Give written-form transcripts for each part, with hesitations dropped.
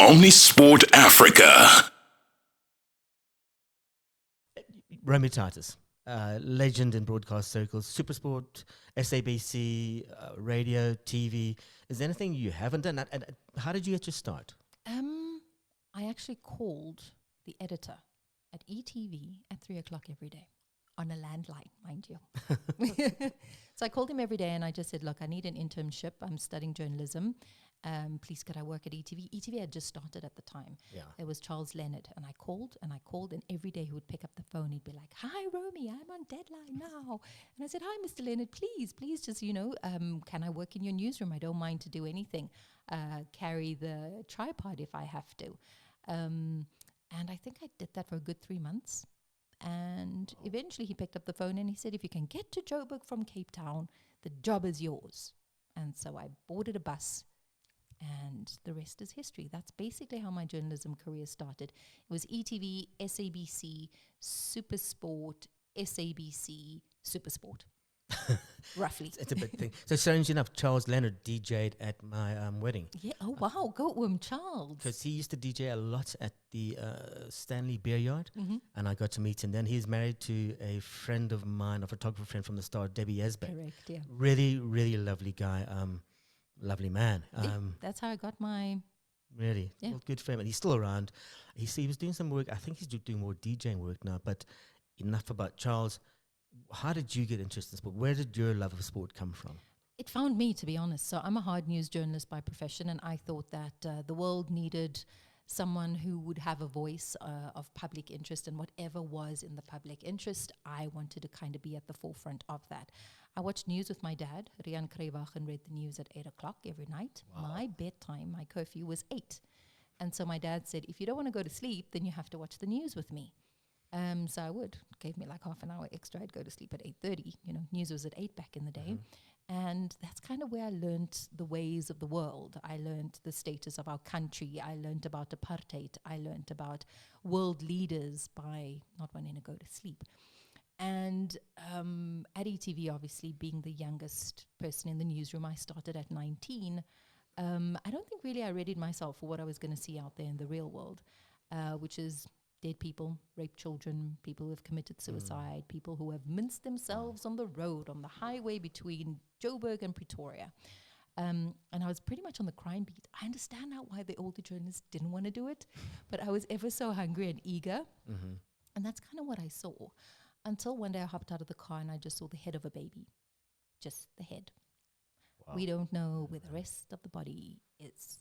Omni Sport Africa. Romy Titus, legend in broadcast circles, Supersport, SABC, radio, TV. Is there anything you haven't done? And how did you get your start? I actually called the editor at ETV at 3 o'clock every day on a landline, mind you. So I called him every day and I just said, look, I need an internship. I'm studying journalism. Please, could I work at ETV? ETV had just started at the time. Yeah. It was Charles Leonard. And I called, and every day he would pick up the phone. He'd be like, hi, Romy, I'm on deadline now. And I said, hi, Mr. Leonard, please, just, can I work in your newsroom? I don't mind to do anything. Carry the tripod if I have to. And I think I did that for a good 3 months. And eventually he picked up the phone and he said, if you can get to Joburg from Cape Town, the job is yours. And so I boarded a bus. And the rest is history. That's basically how my journalism career started. It was ETV, SABC, Supersport, SABC, Supersport. Roughly. It's a big thing. So strangely enough, Charles Leonard DJ'd at my wedding. Yeah. Oh, wow. Go with him, Charles. Because he used to DJ a lot at the Stanley Beer Yard. Mm-hmm. And I got to meet him. Then he's married to a friend of mine, a photographer friend from the start, Debbie Esbeck. Correct, yeah. Really, really lovely guy. Lovely man. That's how I got my... Really? Yeah. Well, good for him. And he's still around. He was doing some work. I think he's doing more DJing work now. But enough about Charles. How did you get interested in sport? Where did your love of sport come from? It found me, to be honest. So I'm a hard news journalist by profession, and I thought that the world needed someone who would have a voice of public interest, and whatever was in the public interest, I wanted to kind of be at the forefront of that. I watched news with my dad. Rian Kruiwagen read the news at 8 o'clock every night. Wow. My bedtime, my curfew was 8. And so my dad said, if you don't want to go to sleep, then you have to watch the news with me. So I would. Gave me like half an hour extra. I'd go to sleep at 8:30. News was at 8 back in the day. Mm-hmm. And that's kind of where I learned the ways of the world. I learned the status of our country. I learned about apartheid. I learned about world leaders by not wanting to go to sleep. And at ETV, obviously, being the youngest person in the newsroom, I started at 19. I don't think really I readied myself for what I was going to see out there in the real world, which is dead people, raped children, people who have committed suicide, people who have minced themselves on the road, on the highway between Joburg and Pretoria. And I was pretty much on the crime beat. I understand now why the older journalists didn't want to do it, but I was ever so hungry and eager. Mm-hmm. And that's kind of what I saw. Until one day I hopped out of the car and I just saw the head of a baby. Just the head. Wow. We don't know where the rest of the body is.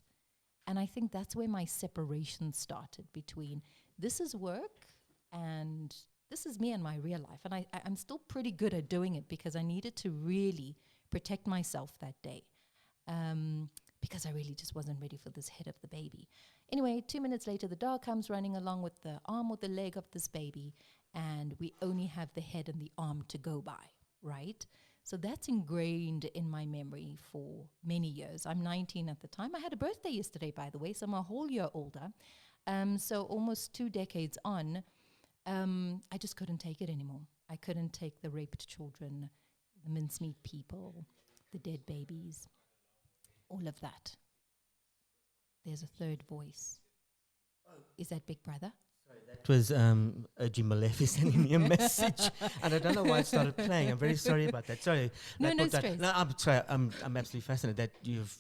And I think that's where my separation started between this is work and this is me and my real life. And I'm still pretty good at doing it because I needed to really protect myself that day. Because I really just wasn't ready for this head of the baby. Anyway, 2 minutes later, the dog comes running along with the arm or the leg of this baby, and we only have the head and the arm to go by, right? So that's ingrained in my memory for many years. I'm 19 at the time. I had a birthday yesterday, by the way, so I'm a whole year older. So almost 2 decades on, I just couldn't take it anymore. I couldn't take the raped children, the mincemeat people, the dead babies, all of that. There's a third voice. Is that Big Brother? That was Oji Malefi sending me a message, and I don't know why it started playing. I'm very sorry about that. Sorry. No stress. No, I'm sorry. I'm absolutely fascinated that you've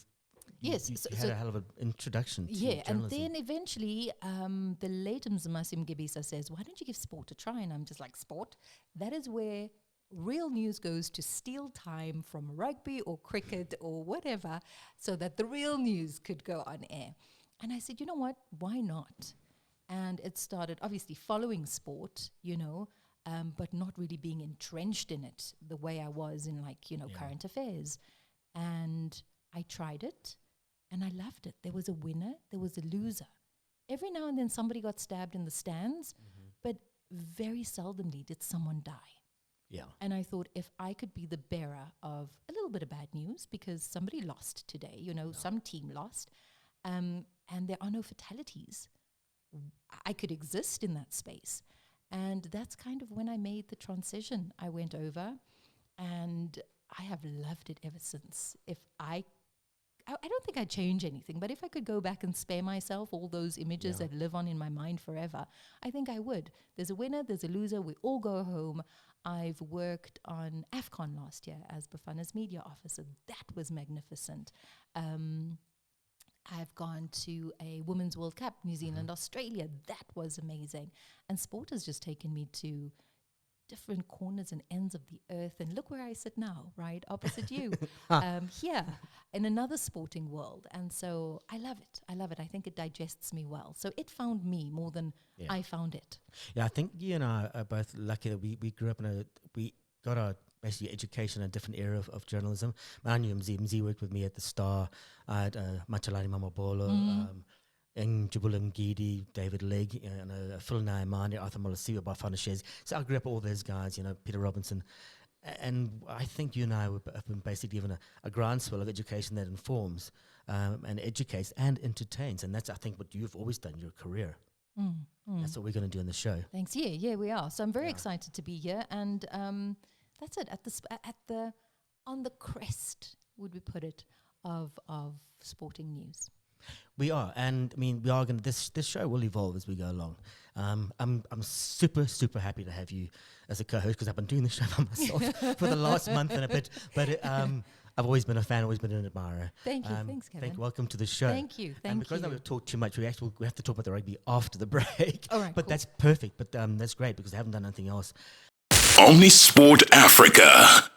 Yes, you so had a hell of an introduction to journalism. And then eventually the late Mzimasi Mgibisa says, why don't you give sport a try? And I'm just like, sport? That is where real news goes to steal time from rugby or cricket or whatever so that the real news could go on air. And I said, you know what? Why not? And it started obviously following sport, but not really being entrenched in it the way I was in current affairs. And I tried it and I loved it. There was a winner, there was a loser. Every now and then somebody got stabbed in the stands, but very seldomly did someone die. Yeah. And I thought if I could be the bearer of a little bit of bad news because somebody lost today, some team lost, and there are no fatalities, I could exist in that space. And that's kind of when I made the transition. I went over and I have loved it ever since. If I I don't think I'd change anything, but if I could go back and spare myself all those images that live on in my mind forever, I think I would. There's a winner, there's a loser, we all go home. I've worked on AFCON last year as Bafana's media officer. That was magnificent. I've gone to a Women's World Cup, New Zealand, Australia. That was amazing. And sport has just taken me to different corners and ends of the earth. And look where I sit now, right? Opposite you. Here, in another sporting world. And so I love it. I love it. I think it digests me well. So it found me more than I found it. Yeah, I think you and I are both lucky that we grew up we got our basically education in a different era of journalism. I knew Mzi worked with me at the Star. I had Machalani Mamabolo, Jabulum Gidi, David Legg, Phil Naimani, Arthur Molasiwa, Bafana Shez. So I grew up with all those guys, Peter Robinson. And I think you and I have been basically given a groundswell of education that informs and educates and entertains. And that's, I think, what you've always done in your career. That's what we're going to do in the show. Thanks. Yeah, we are. So I'm very excited to be here. And that's it. On the crest, would we put it, of sporting news. We are, and I mean, we are going to. This show will evolve as we go along. I'm super happy to have you as a co-host because I've been doing the show by myself for the last month and a bit. But I've always been a fan, always been an admirer. Thank you, thanks, Kevin. Welcome to the show. Thank you. And because now we've talked too much, we have to talk about the rugby after the break. All right, but cool. that's perfect. But that's great because I haven't done anything else. Omni Sport Africa.